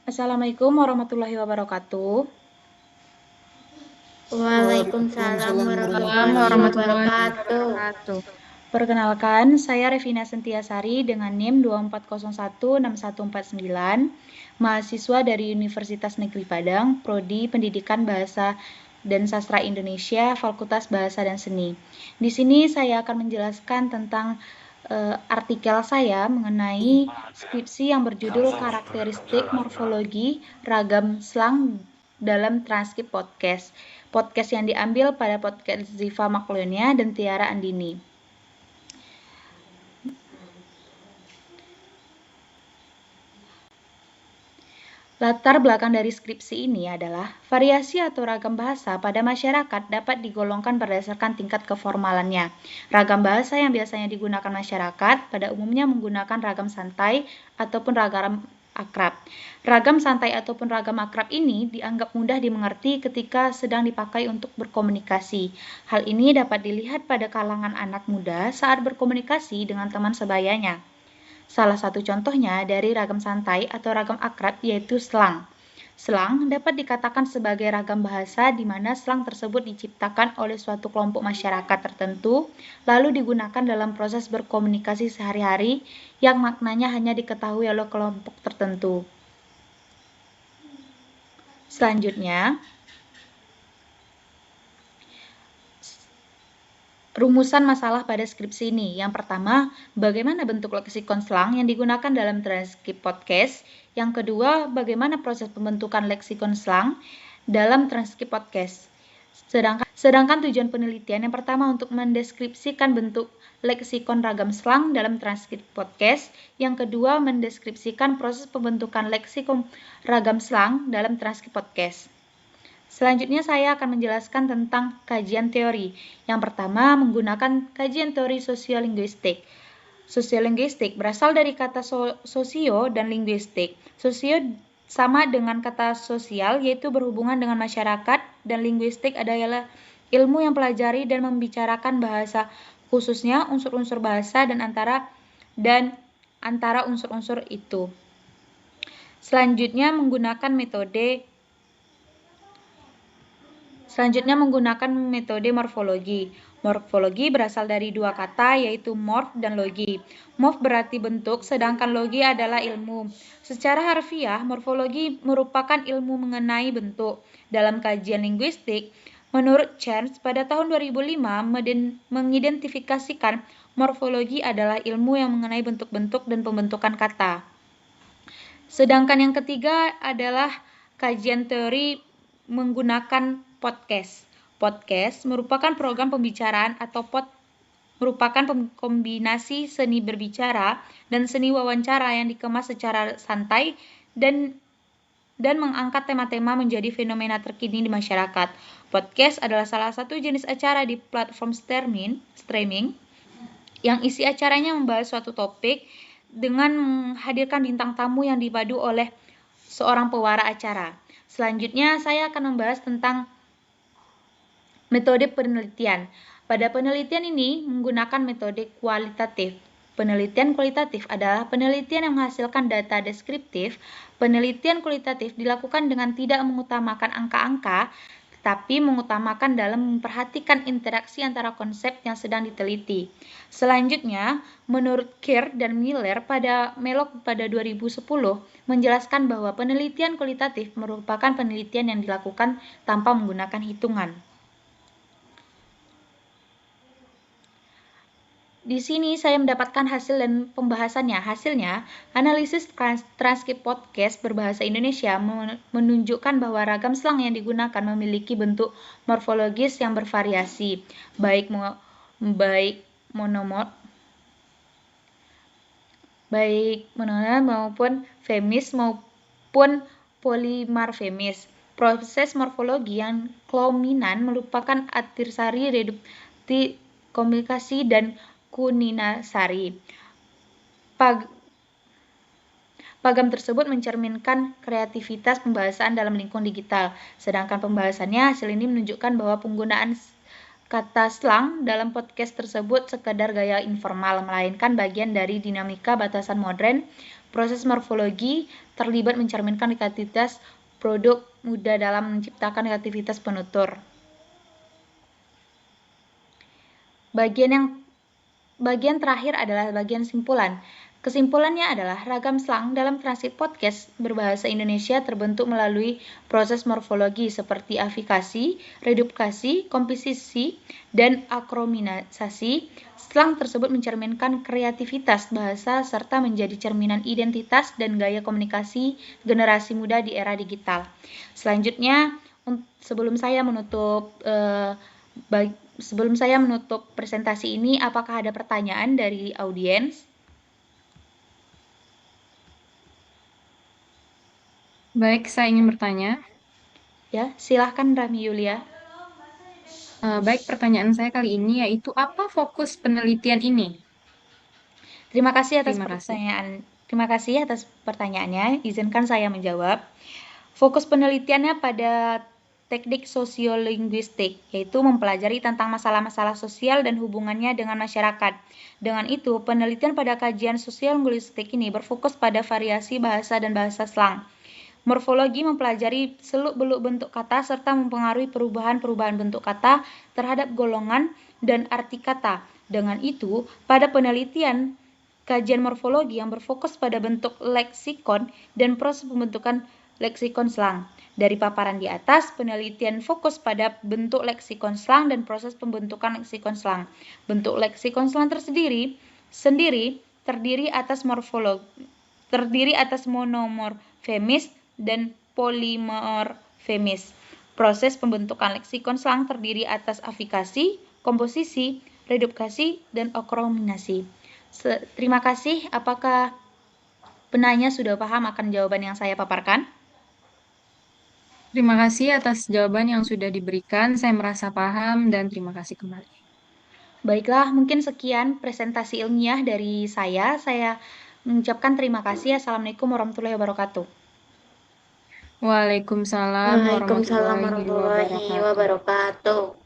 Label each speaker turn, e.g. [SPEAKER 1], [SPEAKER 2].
[SPEAKER 1] Assalamualaikum warahmatullahi wabarakatuh.
[SPEAKER 2] Waalaikumsalam warahmatullahi wabarakatuh.
[SPEAKER 1] Perkenalkan, saya Revina Sentiasari dengan NIM 24016149, mahasiswa dari Universitas Negeri Padang, Prodi Pendidikan Bahasa dan Sastra Indonesia, Fakultas Bahasa dan Seni. Di sini saya akan menjelaskan tentang artikel saya mengenai skripsi yang berjudul Karakteristik Morfologi Ragam Slang dalam Transkrip Podcast. Podcast yang diambil pada podcast Ziva Maklonia dan Tiara Andini. Latar belakang dari skripsi ini adalah variasi atau ragam bahasa pada masyarakat dapat digolongkan berdasarkan tingkat keformalannya. Ragam bahasa yang biasanya digunakan masyarakat pada umumnya menggunakan ragam santai ataupun ragam akrab. Ragam santai ataupun ragam akrab ini dianggap mudah dimengerti ketika sedang dipakai untuk berkomunikasi. Hal ini dapat dilihat pada kalangan anak muda saat berkomunikasi dengan teman sebayanya. Salah satu contohnya dari ragam santai atau ragam akrab yaitu slang. Slang dapat dikatakan sebagai ragam bahasa di mana slang tersebut diciptakan oleh suatu kelompok masyarakat tertentu, lalu digunakan dalam proses berkomunikasi sehari-hari yang maknanya hanya diketahui oleh kelompok tertentu. Selanjutnya, rumusan masalah pada skripsi ini. Yang pertama, bagaimana bentuk leksikon slang yang digunakan dalam transkrip podcast. Yang kedua, bagaimana proses pembentukan leksikon slang dalam transkrip podcast. Sedangkan tujuan penelitian yang pertama untuk mendeskripsikan bentuk leksikon ragam slang dalam transkrip podcast. Yang kedua, mendeskripsikan proses pembentukan leksikon ragam slang dalam transkrip podcast. Selanjutnya saya akan menjelaskan tentang kajian teori. Yang pertama menggunakan kajian teori sosiolinguistik. Sosiolinguistik berasal dari kata sosio dan linguistik. Sosio sama dengan kata sosial yaitu berhubungan dengan masyarakat dan linguistik adalah ilmu yang pelajari dan membicarakan bahasa khususnya unsur-unsur bahasa dan antara unsur-unsur itu. Selanjutnya menggunakan metode morfologi. Morfologi berasal dari dua kata yaitu morf dan logi. Morf berarti bentuk, sedangkan logi adalah ilmu. Secara harfiah, morfologi merupakan ilmu mengenai bentuk. Dalam kajian linguistik, menurut Chance pada tahun 2005 mengidentifikasikan morfologi adalah ilmu yang mengenai bentuk-bentuk dan pembentukan kata. Sedangkan yang ketiga adalah kajian teori menggunakan podcast. Podcast merupakan program pembicaraan atau merupakan kombinasi seni berbicara dan seni wawancara yang dikemas secara santai dan mengangkat tema-tema menjadi fenomena terkini di masyarakat. Podcast adalah salah satu jenis acara di platform streaming yang isi acaranya membahas suatu topik dengan menghadirkan bintang tamu yang dipadu oleh seorang pewara acara. Selanjutnya saya akan membahas tentang metode penelitian. Pada penelitian ini menggunakan metode kualitatif. Penelitian kualitatif adalah penelitian yang menghasilkan data deskriptif. Penelitian kualitatif dilakukan dengan tidak mengutamakan angka-angka, tetapi mengutamakan dalam memperhatikan interaksi antara konsep yang sedang diteliti. Selanjutnya, menurut Kerr dan Miller pada 2010 menjelaskan bahwa penelitian kualitatif merupakan penelitian yang dilakukan tanpa menggunakan hitungan. Di sini saya mendapatkan hasil dan pembahasannya. Hasilnya, analisis transkrip podcast berbahasa Indonesia menunjukkan bahwa ragam slang yang digunakan memiliki bentuk morfologis yang bervariasi, baik monomorf maupun femis maupun polimorfemis. Proses morfologi yang klominan merupakan artisari redukti komunikasi dan kuninasari. Pagam tersebut mencerminkan kreativitas pembahasan dalam lingkungan digital. Sedangkan pembahasannya, hasil ini menunjukkan bahwa penggunaan kata slang dalam podcast tersebut sekadar gaya informal, melainkan bagian dari dinamika batasan modern Proses morfologi terlibat mencerminkan kreativitas produk mudah dalam menciptakan kreativitas penutur. Bagian terakhir adalah bagian simpulan. Kesimpulannya adalah ragam slang dalam transit podcast berbahasa Indonesia terbentuk melalui proses morfologi seperti afikasi, reduplikasi, komposisi, dan akronisasi. Slang tersebut mencerminkan kreativitas bahasa serta menjadi cerminan identitas dan gaya komunikasi generasi muda di era digital. Selanjutnya, sebelum saya menutup presentasi ini, apakah ada pertanyaan dari audiens?
[SPEAKER 3] Baik, saya ingin bertanya.
[SPEAKER 1] Ya, silahkan Rami Yulia.
[SPEAKER 3] Baik, pertanyaan saya kali ini yaitu apa fokus penelitian ini?
[SPEAKER 1] Terima kasih atas pertanyaannya. Izinkan saya menjawab. Fokus penelitiannya pada teknik sosiolinguistik, yaitu mempelajari tentang masalah-masalah sosial dan hubungannya dengan masyarakat. Dengan itu, penelitian pada kajian sosiolinguistik ini berfokus pada variasi bahasa dan bahasa slang. Morfologi mempelajari seluk-beluk bentuk kata serta mempengaruhi perubahan-perubahan bentuk kata terhadap golongan dan arti kata. Dengan itu, pada penelitian kajian morfologi yang berfokus pada bentuk leksikon dan proses pembentukan leksikon slang. Dari paparan di atas, penelitian fokus pada bentuk leksikon slang dan proses pembentukan leksikon slang. Bentuk leksikon slang terdiri atas monomorfemis dan polimorfemis. Proses pembentukan leksikon slang terdiri atas afikasi, komposisi, reduplikasi, dan akronisasi. Terima kasih. Apakah penanya sudah paham akan jawaban yang saya paparkan?
[SPEAKER 3] Terima kasih atas jawaban yang sudah diberikan. Saya merasa paham dan terima kasih kembali.
[SPEAKER 1] Baiklah, mungkin sekian presentasi ilmiah dari saya. Saya mengucapkan terima kasih. Assalamualaikum warahmatullahi wabarakatuh.
[SPEAKER 3] Waalaikumsalam warahmatullahi wabarakatuh.